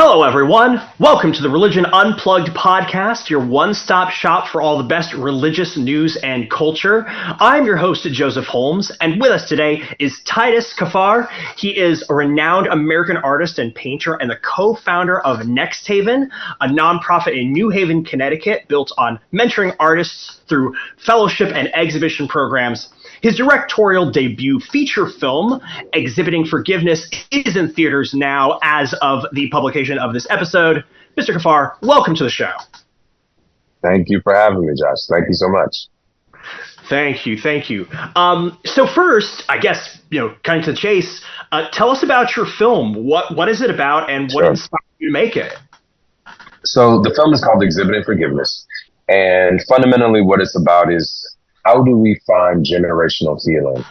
Hello, everyone. Welcome to the Religion Unplugged podcast, your one-stop shop for all the best religious news and culture. I'm your host, Joseph Holmes, and with us today is Titus Kaphar. He is a renowned American artist and painter and the co-founder of Next Haven, a nonprofit in New Haven, Connecticut, built on mentoring artists through fellowship and exhibition programs. His directorial debut feature film, Exhibiting Forgiveness, is in theaters now as of the publication of this episode. Mr. Kaphar, welcome to the show. Thank you for having me, Josh. Thank you so much. Thank you. So first, I guess, kind of to the chase, tell us about your film. What is it about and what inspired you to make it? So the film is called Exhibiting Forgiveness. And fundamentally what it's about is, how do we find generational healing?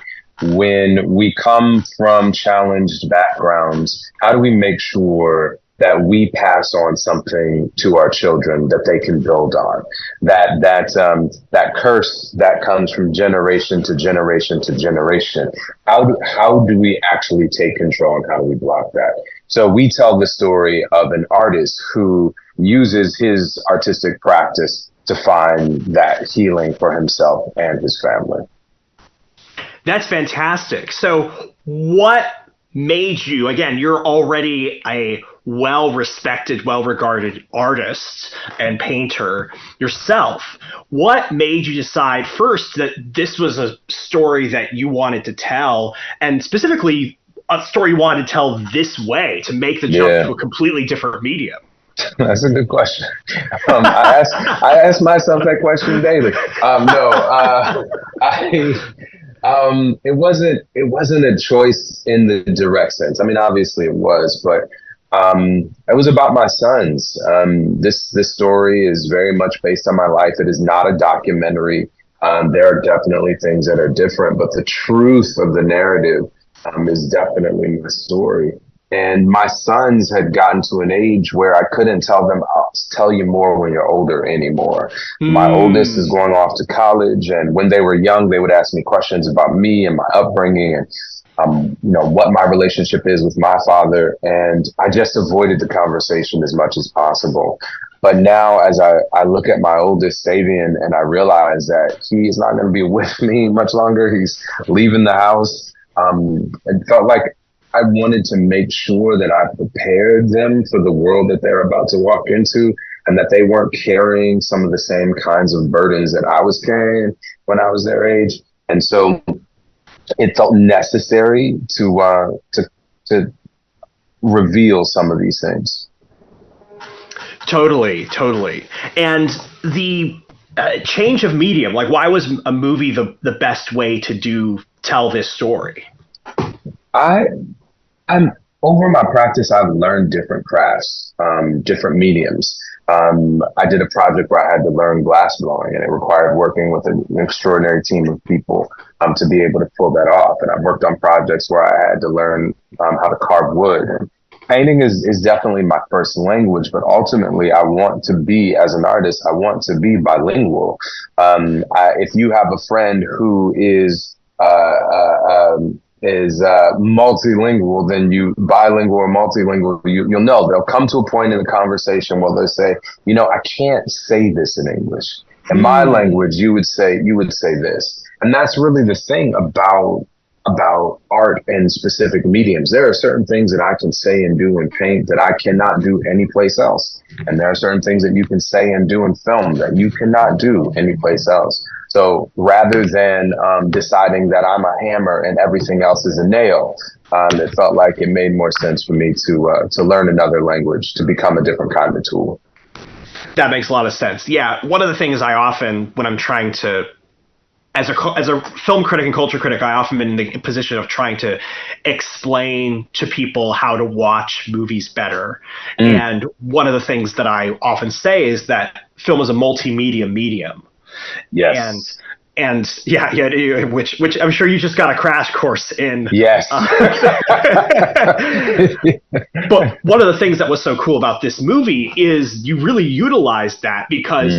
When we come from challenged backgrounds, how do we make sure that we pass on something to our children that they can build on? That curse that comes from generation to generation to generation. How do we actually take control and how do we block that? So we tell the story of an artist who uses his artistic practice to find that healing for himself and his family. That's fantastic. So what made you, again, you're already a well-respected, well-regarded artist and painter yourself. What made you decide first that this was a story that you wanted to tell, and specifically a story you wanted to tell this way, to make the jump to a completely different medium? That's a good question. I ask myself that question daily. It wasn't a choice in the direct sense. I mean, obviously it was, but it was about my sons. This story is very much based on my life. It is not a documentary. There are definitely things that are different, but the truth of the narrative is definitely my story. And my sons had gotten to an age where I couldn't tell them, I'll tell you more when you're older anymore. My oldest is going off to college, and when they were young, they would ask me questions about me and my upbringing and what my relationship is with my father. And I just avoided the conversation as much as possible. But now, as I look at my oldest, Savian, and I realize that he is not going to be with me much longer, he's leaving the house. It felt like I wanted to make sure that I prepared them for the world that they're about to walk into, and that they weren't carrying some of the same kinds of burdens that I was carrying when I was their age. And so it felt necessary to reveal some of these things. Totally. And the change of medium, like, why was a movie the best way to tell this story? I'm over my practice. I've learned different crafts, different mediums. I did a project where I had to learn glass blowing, and it required working with an extraordinary team of people to be able to pull that off. And I've worked on projects where I had to learn how to carve wood. And painting is definitely my first language, but ultimately I want to be, as an artist, I want to be bilingual. If you have a friend who is multilingual, then bilingual or multilingual, you'll know they'll come to a point in the conversation where they'll say, I can't say this in English. In my language, you would say this. And that's really the thing about art and specific mediums. There are certain things that I can say and do in paint that I cannot do anyplace else. And there are certain things that you can say and do in film that you cannot do anyplace else. So rather than deciding that I'm a hammer and everything else is a nail, it felt like it made more sense for me to learn another language, to become a different kind of tool. That makes a lot of sense. Yeah, one of the things I often, when I'm trying to, as a film critic and culture critic, I often been in the position of trying to explain to people how to watch movies better. And one of the things that I often say is that film is a multimedia medium. Yes. And which I'm sure you just got a crash course in. Yes. But one of the things that was so cool about this movie is you really utilized that, because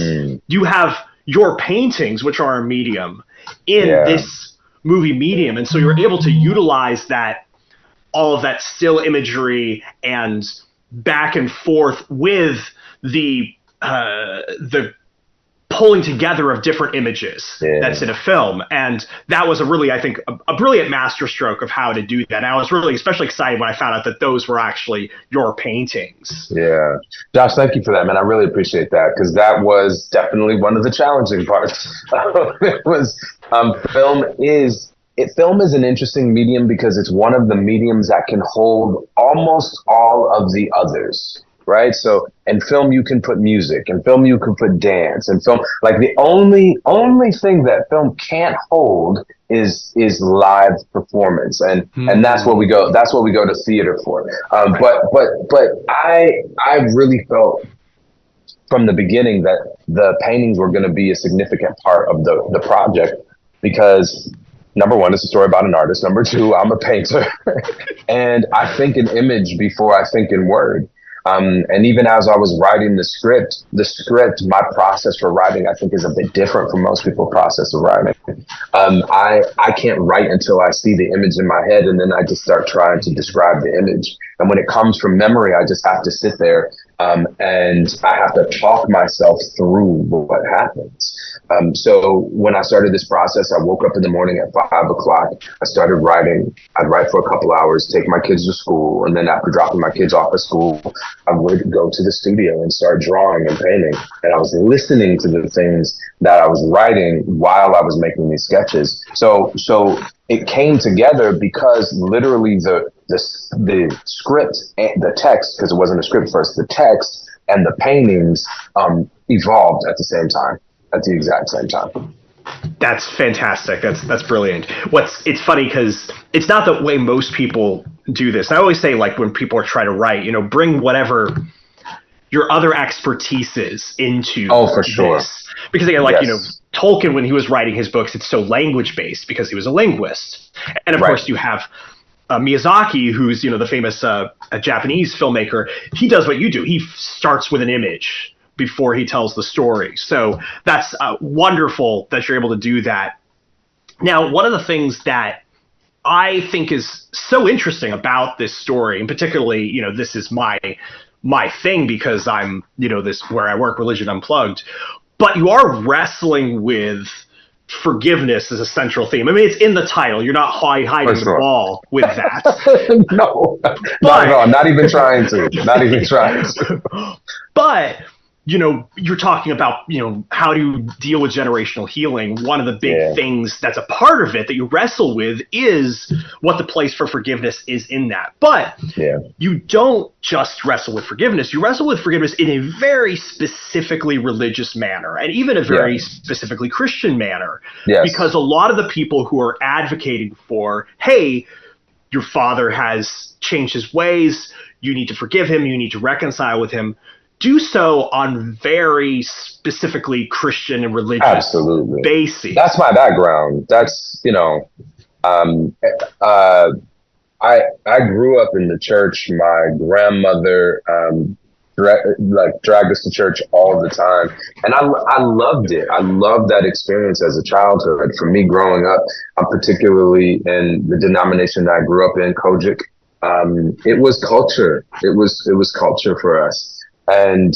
you have your paintings, which are a medium, in this movie medium. And so you're able to utilize that, all of that still imagery and back and forth with the pulling together of different images that's in a film. And that was a really, I think, a brilliant masterstroke of how to do that. And I was really especially excited when I found out that those were actually your paintings. Yeah. Josh, thank you for that, man. I really appreciate that, because that was definitely one of the challenging parts. It was film is an interesting medium because it's one of the mediums that can hold almost all of the others. Right. So in film, you can put music, in film, you can put dance, and film, like the only thing that film can't hold is live performance. And that's what we go to theater for. But I really felt from the beginning that the paintings were going to be a significant part of the project, because number one, it's a story about an artist. Number two, I'm a painter and I think in image before I think in word. And even as I was writing the script, my process for writing, I think, is a bit different from most people's process of writing. I can't write until I see the image in my head, and then I just start trying to describe the image. And when it comes from memory, I just have to sit there and I have to talk myself through what happens. So when I started this process, I woke up in the morning at 5 o'clock. I started writing. I'd write for a couple hours, take my kids to school, and then after dropping my kids off at school, I would go to the studio and start drawing and painting. And I was listening to the things that I was writing while I was making these sketches. So it came together because literally the script and the text, because it wasn't a script first, the text and the paintings evolved at the exact same time. That's fantastic. That's brilliant. It's funny because it's not the way most people do this. I always say, like, when people are trying to write, bring whatever your other expertise is into for sure. This. Because again, like, Tolkien, when he was writing his books, it's so language based because he was a linguist. And of course you have Miyazaki, who's, the famous Japanese filmmaker. He does what you do. He starts with an image before he tells the story. So that's wonderful that you're able to do that. Now, one of the things that I think is so interesting about this story, and particularly, this is my thing because I'm, this where I work, Religion Unplugged, but you are wrestling with forgiveness as a central theme. I mean, it's in the title. You're not hiding the ball with that. No, not even trying to. But you're talking about, how to deal with generational healing. One of the big things that's a part of it that you wrestle with is what the place for forgiveness is in that. But you don't just wrestle with forgiveness. You wrestle with forgiveness in a very specifically religious manner, and even a very specifically Christian manner. Yes. Because a lot of the people who are advocating for, hey, your father has changed his ways, you need to forgive him, you need to reconcile with him, do so on very specifically Christian and religious bases. That's my background. That's, I grew up in the church. My grandmother dragged us to church all the time. And I loved it. I loved that experience as a childhood. For me growing up, particularly in the denomination that I grew up in, Kojic, it was culture. It was culture for us. And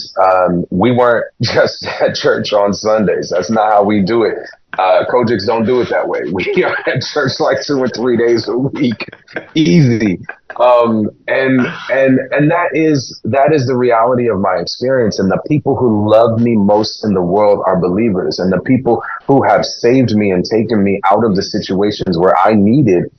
we weren't just at church on Sundays. That's not how we do it. Kojics don't do it that way. We are at church like 2 or 3 days a week, easy. And that is the reality of my experience. And the people who love me most in the world are believers, and the people who have saved me and taken me out of the situations where I needed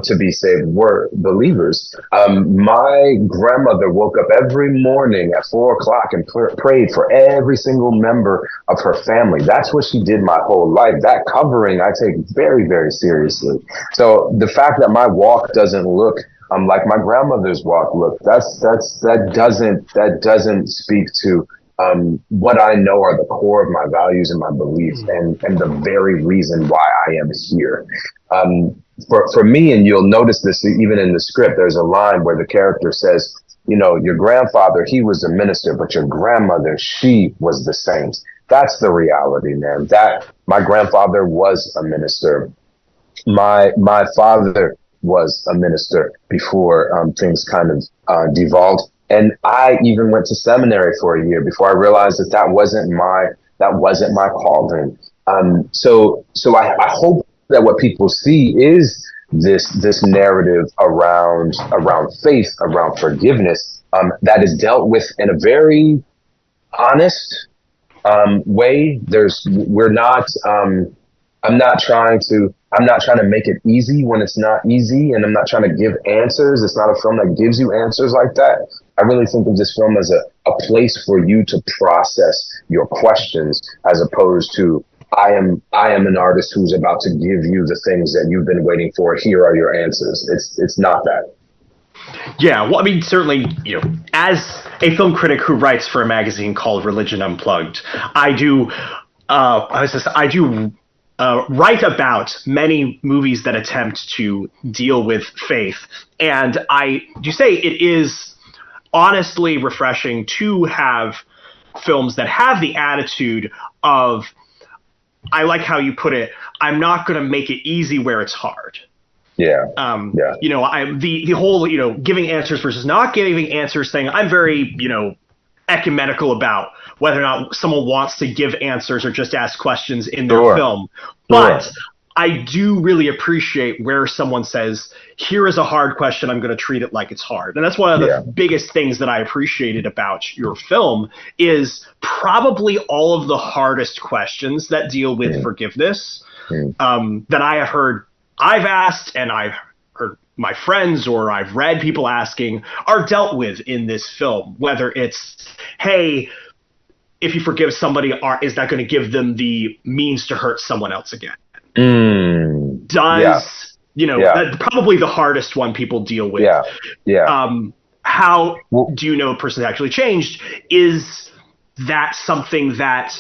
to be saved were believers. My grandmother woke up every morning at 4 o'clock and prayed for every single member of her family. That's what she did my whole life. That covering I take very, very seriously. So the fact that my walk doesn't look like my grandmother's walk looked, that doesn't speak to what I know are the core of my values and my beliefs, and the very reason why I am here. For me, and you'll notice this even in the script, there's a line where the character says, your grandfather, he was a minister, but your grandmother, she was the saint. That's the reality, man. That my grandfather was a minister. My father was a minister before things kind of devolved. And I even went to seminary for a year before I realized that that wasn't my calling. So I hope that what people see is this narrative around faith, around forgiveness, that is dealt with in a very honest way. We're not. I'm not trying to make it easy when it's not easy, and I'm not trying to give answers. It's not a film that gives you answers like that. I really think of this film as a place for you to process your questions, as opposed to I am an artist who's about to give you the things that you've been waiting for. Here are your answers. It's not that. Yeah, well, I mean, certainly, as a film critic who writes for a magazine called Religion Unplugged, I do write about many movies that attempt to deal with faith, and I do say it is honestly refreshing to have films that have the attitude of, I like how you put it, I'm not going to make it easy where it's hard. Yeah. I'm the whole, giving answers versus not giving answers thing. I'm very, ecumenical about whether or not someone wants to give answers or just ask questions in their film. But I do really appreciate where someone says, here is a hard question, I'm going to treat it like it's hard. And that's one of the biggest things that I appreciated about your film is probably all of the hardest questions that deal with forgiveness that I have heard. I've asked, and I've heard my friends or I've read people asking, are dealt with in this film. Whether it's, hey, if you forgive somebody, is that going to give them the means to hurt someone else again? That's probably the hardest one people deal with. How do you know a person actually changed? Is that something that,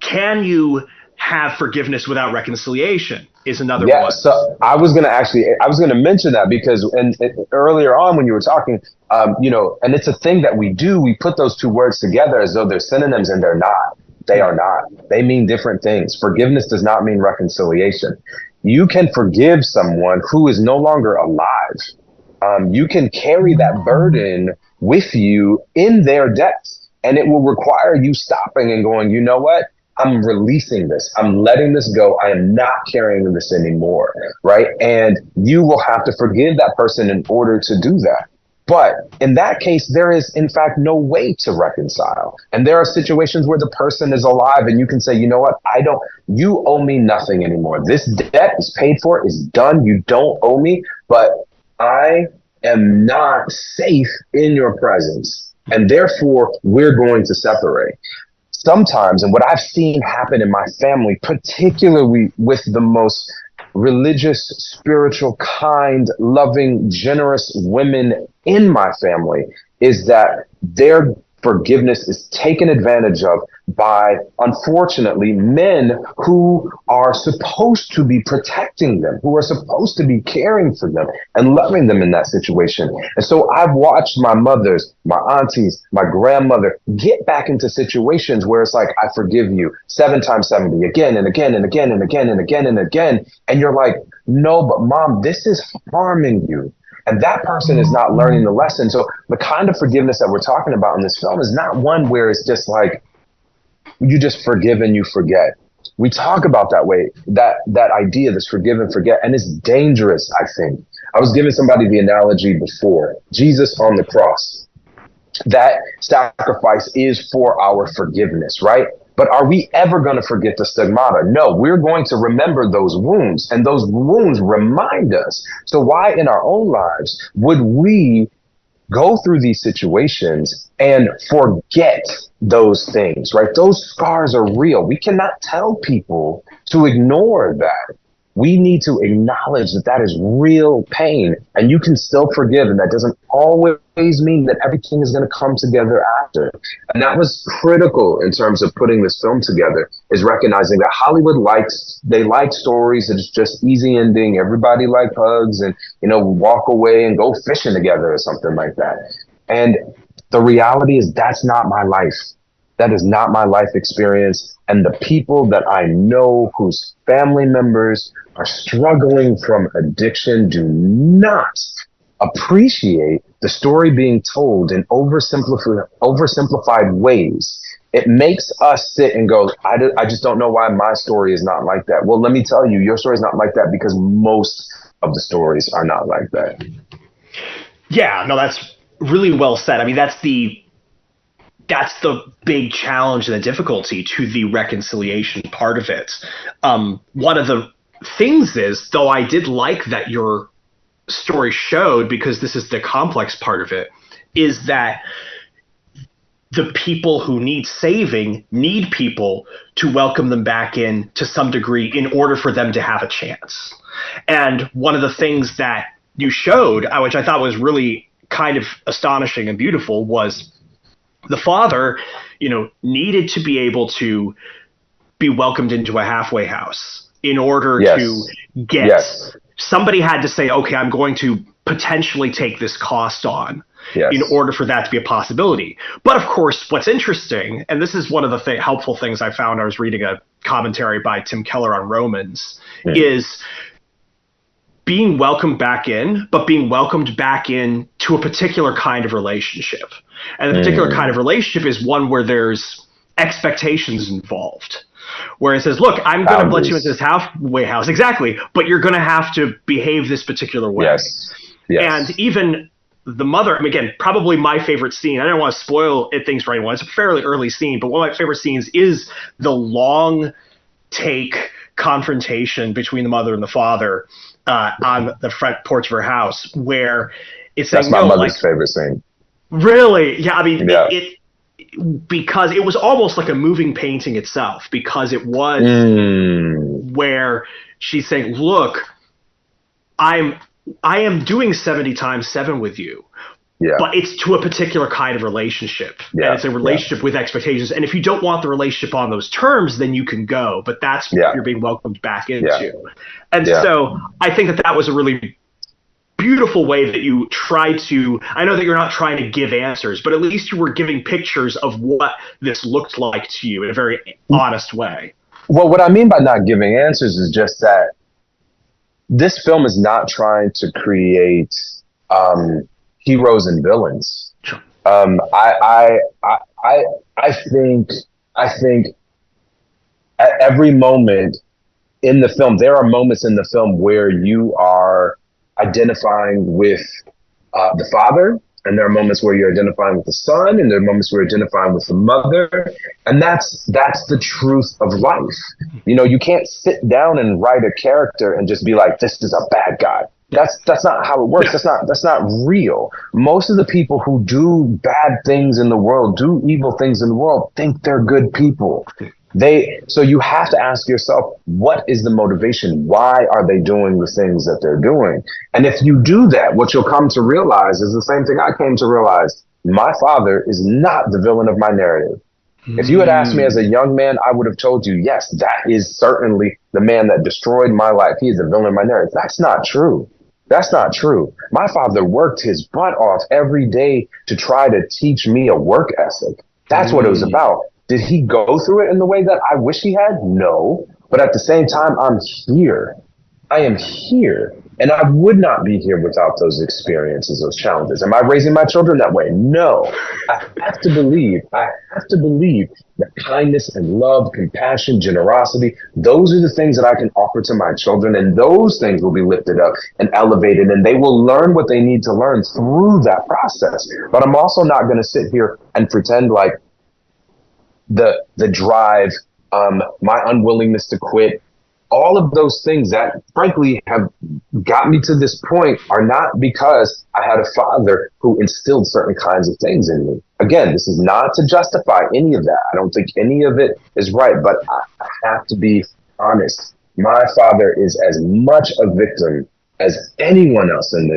can you have forgiveness without reconciliation? Is another one. So I was going to mention that because earlier on when you were talking, and it's a thing that we do, we put those two words together as though they're synonyms, and they're not. They are not. They mean different things. Forgiveness does not mean reconciliation. You can forgive someone who is no longer alive. You can carry that burden with you in their death, and it will require you stopping and going, you know what? I'm releasing this. I'm letting this go. I am not carrying this anymore, right? And you will have to forgive that person in order to do that. But in that case, there is, in fact, no way to reconcile. And there are situations where the person is alive and you can say, you know what? You owe me nothing anymore. This debt is paid for, is done. You don't owe me, but I am not safe in your presence. And therefore, we're going to separate. Sometimes, and what I've seen happen in my family, particularly with the most religious, spiritual, kind, loving, generous women in my family, is that their forgiveness is taken advantage of by, unfortunately, men who are supposed to be protecting them, who are supposed to be caring for them and loving them in that situation. And so I've watched my mothers, my aunties, my grandmother get back into situations where it's like, I forgive you 7 times 70 again and again and again and again and again and again. And you're like, no, but mom, this is harming you. And that person is not learning the lesson. So the kind of forgiveness that we're talking about in this film is not one where it's just like, you just forgive and you forget. We talk about that way, that idea, this forgive and forget, and it's dangerous, I think. I was giving somebody the analogy before. Jesus on the cross. That sacrifice is for our forgiveness, right? But are we ever going to forget the stigmata? No, we're going to remember those wounds, and those wounds remind us. So why in our own lives would we go through these situations and forget those things, right? Those scars are real. We cannot tell people to ignore that. We need to acknowledge that that is real pain, and you can still forgive, and that doesn't always mean that everything is going to come together after. And that was critical in terms of putting this film together, is recognizing that Hollywood they like stories that it's just easy ending, everybody like hugs and, walk away and go fishing together or something like that. And the reality is that's not my life. That is not my life experience. And the people that I know whose family members are struggling from addiction do not appreciate the story being told in oversimplified ways. It makes us sit and go, I just don't know why my story is not like that. Well, let me tell you, your story is not like that because most of the stories are not like that. Yeah, no, that's really well said. I mean, that's the big challenge and the difficulty to the reconciliation part of it. One of the things is, though I did like that your story showed, because this is the complex part of it, is that the people who need saving need people to welcome them back in to some degree in order for them to have a chance. And one of the things that you showed, which I thought was really kind of astonishing and beautiful, was the father, needed to be able to be welcomed into a halfway house in order to get somebody had to say, okay, I'm going to potentially take this cost on in order for that to be a possibility. But of course, what's interesting, and this is one of the helpful things I found, I was reading a commentary by Tim Keller on Romans, is being welcomed back in, but being welcomed back in to a particular kind of relationship. And the particular kind of relationship is one where there's expectations involved. Where it says, look, I'm going to let you into this halfway house. Exactly. But you're going to have to behave this particular way. Yes. And even the mother, again, probably my favorite scene. I don't want to spoil things for anyone. It's a fairly early scene, but one of my favorite scenes is the long take confrontation between the mother and the father on the front porch of her house, where it's that's my mother's favorite scene. Really? Yeah. I mean, it because it was almost like a moving painting itself, because it was where she's saying, look, I am doing 70 times 7 with you, but it's to a particular kind of relationship. And it's a relationship with expectations. And if you don't want the relationship on those terms, then you can go. But that's what you're being welcomed back into. And so I think that was a really beautiful way that you tried to, I know that you're not trying to give answers, but at least you were giving pictures of what this looked like to you in a very honest way. Well, what I mean by not giving answers is just that this film is not trying to create heroes and villains. Sure. I think at every moment in the film, there are moments in the film where you are identifying with the father, and there are moments where you're identifying with the son, and there are moments where you're identifying with the mother, and that's the truth of life. You can't sit down and write a character and just be like, this is a bad guy. That's not how it works. That's not real. Most of the people who do bad things in the world, do evil things in the world, think they're good people. So you have to ask yourself, what is the motivation? Why are they doing the things that they're doing? And if you do that, what you'll come to realize is the same thing I came to realize. My father is not the villain of my narrative. If you had asked me as a young man, I would have told you, yes, that is certainly the man that destroyed my life. He is the villain of my narrative. That's not true. That's not true. My father worked his butt off every day to try to teach me a work ethic. That's what it was about. Did he go through it in the way that I wish he had? No. But at the same time, I'm here. I am here. And I would not be here without those experiences, those challenges. Am I raising my children that way? No. I have to believe that kindness and love, compassion, generosity, those are the things that I can offer to my children. And those things will be lifted up and elevated. And they will learn what they need to learn through that process. But I'm also not going to sit here and pretend like the drive, my unwillingness to quit, all of those things that frankly have got me to this point are not because I had a father who instilled certain kinds of things in me. Again, this is not to justify any of that. I don't think any of it is right, but I have to be honest. My father is as much a victim as anyone else in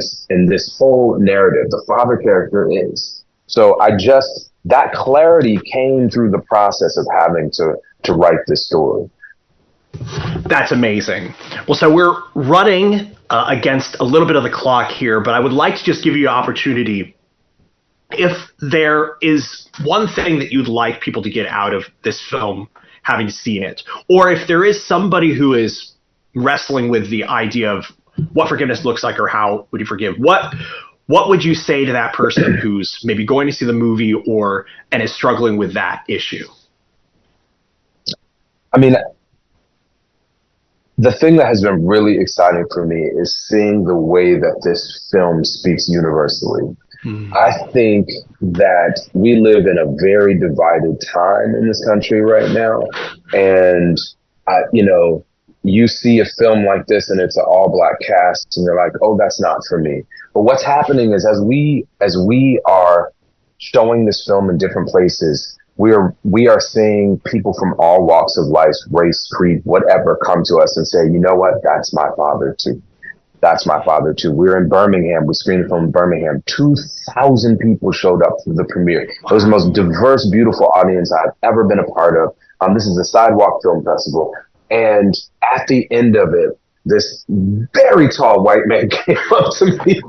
this whole narrative. The father character is. So that clarity came through the process of having to write this story. That's amazing. Well, so we're running against a little bit of the clock here, but I would like to just give you an opportunity. If there is one thing that you'd like people to get out of this film, having seen it, or if there is somebody who is wrestling with the idea of what forgiveness looks like or how would you forgive, what what would you say to that person who's maybe going to see the movie and is struggling with that issue? I mean, the thing that has been really exciting for me is seeing the way that this film speaks universally. I think that we live in a very divided time in this country right now. And, you see a film like this and it's an all black cast and you're like, oh, that's not for me. But what's happening is as we are showing this film in different places, we are seeing people from all walks of life, race, creed, whatever, come to us and say, you know what, that's my father too. That's my father too. We were in Birmingham. We screened the film in Birmingham. 2,000 people showed up for the premiere. It was the most diverse, beautiful audience I've ever been a part of. This is a Sidewalk Film Festival. And at the end of it, this very tall white man came up to me.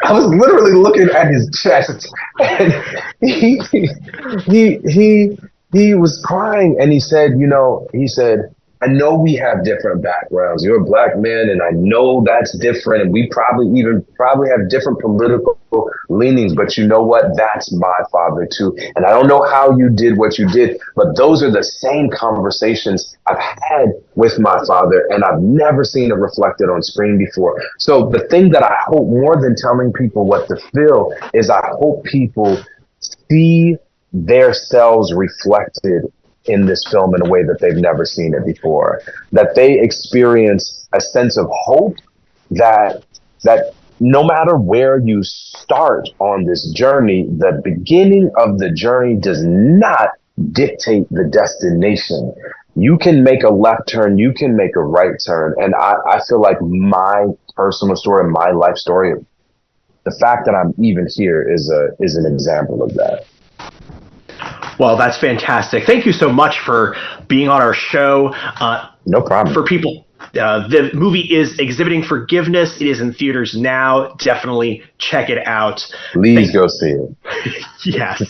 I was literally looking at his chest, and he was crying, and he said, I know we have different backgrounds. You're a black man, and I know that's different, and we probably have different political leanings, but you know what? That's my father too. And I don't know how you did what you did, but those are the same conversations I've had with my father, and I've never seen it reflected on screen before. So the thing that I hope, more than telling people what to feel, is I hope people see their selves reflected in this film in a way that they've never seen it before, that they experience a sense of hope that no matter where you start on this journey, the beginning of the journey does not dictate the destination. You can make a left turn, you can make a right turn. And I feel like my personal story, my life story, the fact that I'm even here is an example of that. Well, that's fantastic. Thank you so much for being on our show. No problem. For people, the movie is Exhibiting Forgiveness. It is in theaters now. Definitely check it out. Please go see it. Yes.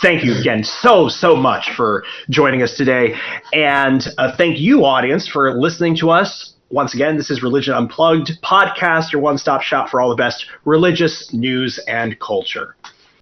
Thank you again so much for joining us today. And thank you, audience, for listening to us. Once again, this is Religion Unplugged podcast, your one-stop shop for all the best religious news and culture.